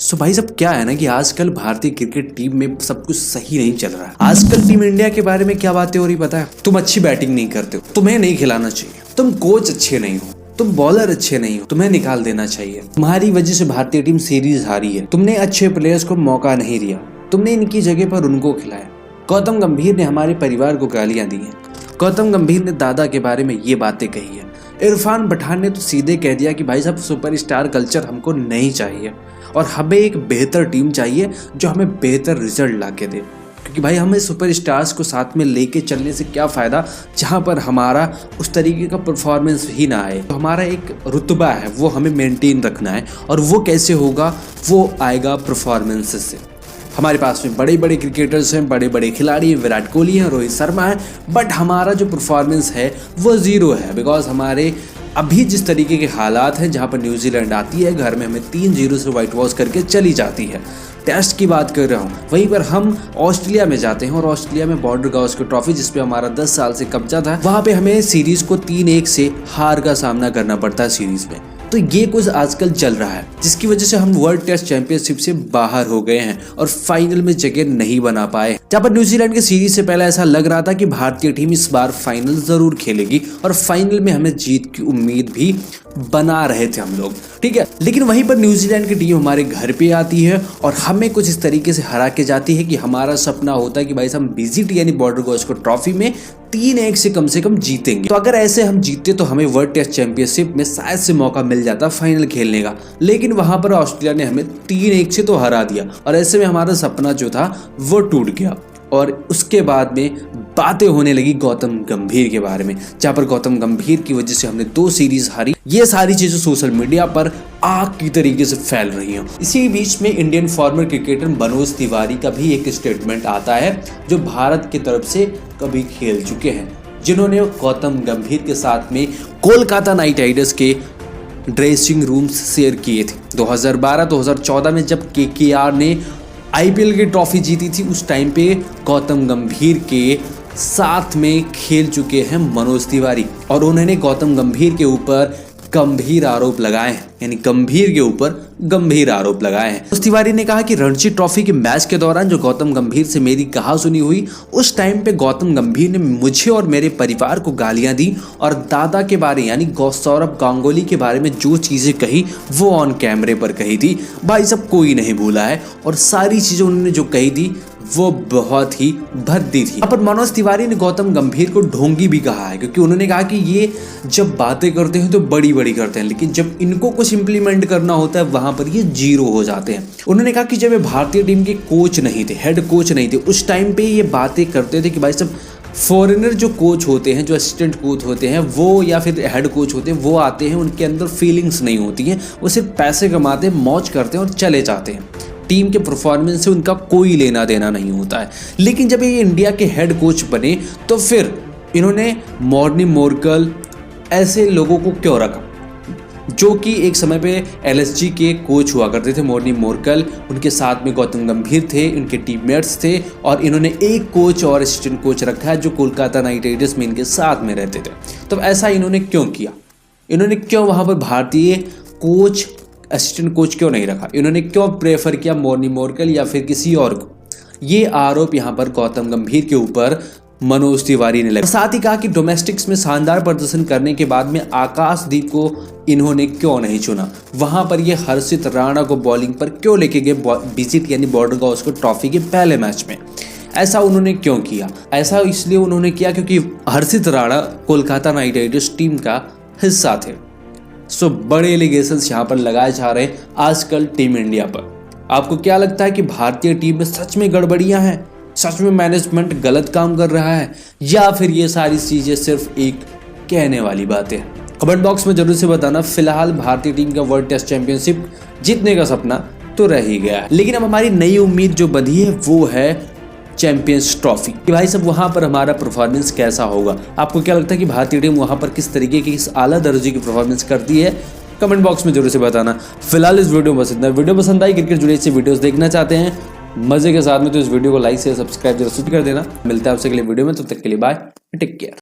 भाई सब क्या है ना कि आजकल भारतीय क्रिकेट टीम में सब कुछ सही नहीं चल रहा है। आजकल टीम इंडिया के बारे में क्या बातें हो रही पता है? तुम अच्छी बैटिंग नहीं करते हो, तुम्हें नहीं खिलाना चाहिए, तुम कोच अच्छे नहीं हो, तुम बॉलर अच्छे नहीं हो, तुम्हें निकाल देना चाहिए, तुम्हारी वजह से भारतीय टीम सीरीज हारी है, तुमने अच्छे प्लेयर्स को मौका नहीं दिया, तुमने इनकी जगह पर उनको खिलाया। गौतम गंभीर ने हमारे परिवार को गालियां दी हैं। गौतम गंभीर ने दादा के बारे में ये बातें कही है। इरफान पठान ने तो सीधे कह दिया कि भाई साहब सुपरस्टार कल्चर हमको नहीं चाहिए और हमें एक बेहतर टीम चाहिए जो हमें बेहतर रिजल्ट ला के दे, क्योंकि भाई हमें सुपरस्टार्स को साथ में लेके चलने से क्या फ़ायदा जहाँ पर हमारा उस तरीके का परफॉर्मेंस ही ना आए। तो हमारा एक रुतबा है वो हमें मेंटेन रखना है, और वो कैसे होगा? वो आएगा परफॉर्मेंस से। हमारे पास में बड़े बड़े क्रिकेटर्स हैं, बड़े बड़े खिलाड़ी हैं, विराट कोहली हैं, रोहित शर्मा है, बट हमारा जो परफॉर्मेंस है वो ज़ीरो है। बिकॉज हमारे अभी जिस तरीके के हालात हैं, जहाँ पर न्यूजीलैंड आती है घर में हमें 3-0 से वाइट वॉश करके चली जाती है। टेस्ट की बात कर रहा हूँ, वहीं पर हम ऑस्ट्रेलिया में जाते हैं और ऑस्ट्रेलिया में बॉर्डर गावस्कर ट्रॉफी जिस पे हमारा 10 साल से कब्जा था, वहाँ पे हमें सीरीज को 3-1 से हार का सामना करना पड़ता है सीरीज में। तो ये कुछ आजकल चल रहा है जिसकी वजह से हम वर्ल्ड टेस्ट चैंपियनशिप से बाहर हो गए हैं और फाइनल में जगह नहीं बना पाए। जहाँ पर न्यूजीलैंड की सीरीज से पहले ऐसा लग रहा था कि भारतीय टीम इस बार फाइनल जरूर खेलेगी और फाइनल में हमें जीत की उम्मीद भी बना रहे थे हम लोग, ठीक है। लेकिन वहीं पर न्यूजीलैंड की टीम हमारे घर पे आती है और हमें कुछ इस तरीके से हरा के जाती है कि हमारा सपना होता है कि भाई हम बीजीटी यानी बॉर्डर गावस्कर ट्रॉफी में 3-1 से कम जीतेंगे। तो अगर ऐसे हम जीते तो हमें वर्ल्ड टेस्ट चैंपियनशिप में शायद से मौका मिल जाता फाइनल खेलने का। लेकिन वहां पर ऑस्ट्रेलिया ने हमें 3-1 से तो हरा दिया और ऐसे में हमारा सपना जो था वो टूट गया। और उसके बाद में बातें होने लगी गौतम गंभीर के बारे में, जहां पर गौतम गंभीर की वजह से हमने 2 सीरीज हारी। ये सारी चीजें सोशल मीडिया पर आग की तरीके से फैल रही हैं। इसी बीच में Indian farmer cricketer Manoj Tiwari का भी एक स्टेटमेंट आता है, जो भारत की तरफ से कभी खेल चुके हैं, जिन्होंने गौतम गंभीर के साथ में कोलकाता नाइट राइडर्स के ड्रेसिंग रूम्स शेयर किए थे। 2012-2014 में जब केकेआर ने आईपीएल की ट्रॉफी जीती थी, उस टाइम पे गौतम गंभीर के साथ में खेल चुके हैं मनोज तिवारी, और उन्होंने गौतम गंभीर के ऊपर गंभीर आरोप लगाए हैं, यानी गंभीर के ऊपर गंभीर आरोप लगाए हैं। मनोज तिवारी ने कहा कि रणजी ट्रॉफी के मैच के दौरान जो गौतम गंभीर से मेरी कहा सुनी हुई, उस टाइम पे गौतम गंभीर ने मुझे और मेरे परिवार को गालियां दी और दादा के बारे यानी सौरभ गांगुली के बारे में जो चीजें कही वो ऑन कैमरे पर कही थी। भाई सब कोई नहीं भूला है, और सारी चीजें उन्होंने जो कही थी वो बहुत ही भद्दी थी। पर मनोज तिवारी ने गौतम गंभीर को ढोंगी भी कहा है, क्योंकि उन्होंने कहा कि ये जब बातें करते हैं तो बड़ी बड़ी करते हैं, लेकिन जब इनको कुछ इंप्लीमेंट करना होता है वहां पर ये जीरो हो जाते हैं। उन्होंने कहा कि जब ये भारतीय टीम के कोच नहीं थे, हेड कोच नहीं थे, उस टाइम पे ये बातें करते थे कि भाई सब फॉरेनर जो कोच होते हैं, जो असिस्टेंट कोच होते हैं वो, या फिर हेड कोच होते हैं, वो आते हैं, उनके अंदर फीलिंग्स नहीं होती हैं, वो सिर्फ पैसे कमाते हैं, मौज करते हैं और चले जाते हैं। टीम के परफॉर्मेंस से उनका कोई लेना देना नहीं होता है। लेकिन जब ये इंडिया के हेड कोच बने तो फिर इन्होंने मॉर्नी मोर्कल ऐसे लोगों को क्यों रखा, जो कि एक समय पे एलएसजी के कोच हुआ करते थे। मॉर्नी मोर्कल, उनके साथ में गौतम गंभीर थे, उनके टीममेट्स थे, और इन्होंने एक कोच और असिस्टेंट कोच रखा है जो कोलकाता नाइट राइडर्स में इनके साथ में रहते थे। तो ऐसा इन्होंने क्यों किया? इन्होंने क्यों वहां पर भारतीय कोच असिस्टेंट कोच क्यों नहीं रखा? इन्होंने क्यों प्रेफर किया मॉर्नी मोर्कल या फिर किसी और को? ये आरोप यहाँ पर गौतम गंभीर के ऊपर मनोज तिवारी ने लगाया। साथ ही कहा कि डोमेस्टिक्स में शानदार प्रदर्शन करने के बाद में आकाशदीप को इन्होंने क्यों नहीं चुना? वहां पर ये हर्षित राणा को बॉलिंग पर क्यों लेके गए बीजीटी यानी बॉर्डर गावस्कर ट्रॉफी के पहले मैच में? ऐसा उन्होंने क्यों किया? ऐसा इसलिए उन्होंने किया क्योंकि Harshit Rana Kolkata Knight Riders team का हिस्सा थे। बड़े एलिगेशंस यहाँ पर लगाए जा रहे हैं आजकल टीम इंडिया पर। आपको क्या लगता है कि भारतीय टीम में सच में गड़बड़ियां हैं? सच में मैनेजमेंट गलत काम कर रहा है, या फिर ये सारी चीजें सिर्फ एक कहने वाली बातें हैं? कमेंट बॉक्स में जरूर से बताना। फिलहाल भारतीय टीम का वर्ल्ड टेस्ट चैंपियनशिप जीतने का सपना तो रह ही गया है, लेकिन अब हमारी नई उम्मीद जो बंधी है वो है चैंपियंस ट्रॉफी कि भाई सब वहां पर हमारा परफॉर्मेंस कैसा होगा। आपको क्या लगता है कि भारतीय टीम वहां पर किस तरीके की, किस आला दर्जे की परफॉर्मेंस करती है? कमेंट बॉक्स में जरूर से बताना। फिलहाल इस वीडियो में बस इतना। वीडियो पसंद आई, क्रिकेट जुड़े से वीडियोस देखना चाहते हैं मजे के साथ में, तो इस वीडियो को लाइक से सब्सक्राइब जरूर कर देना। मिलते हैं आपसे अगले वीडियो में, तब तक के लिए बाय, टेक केयर।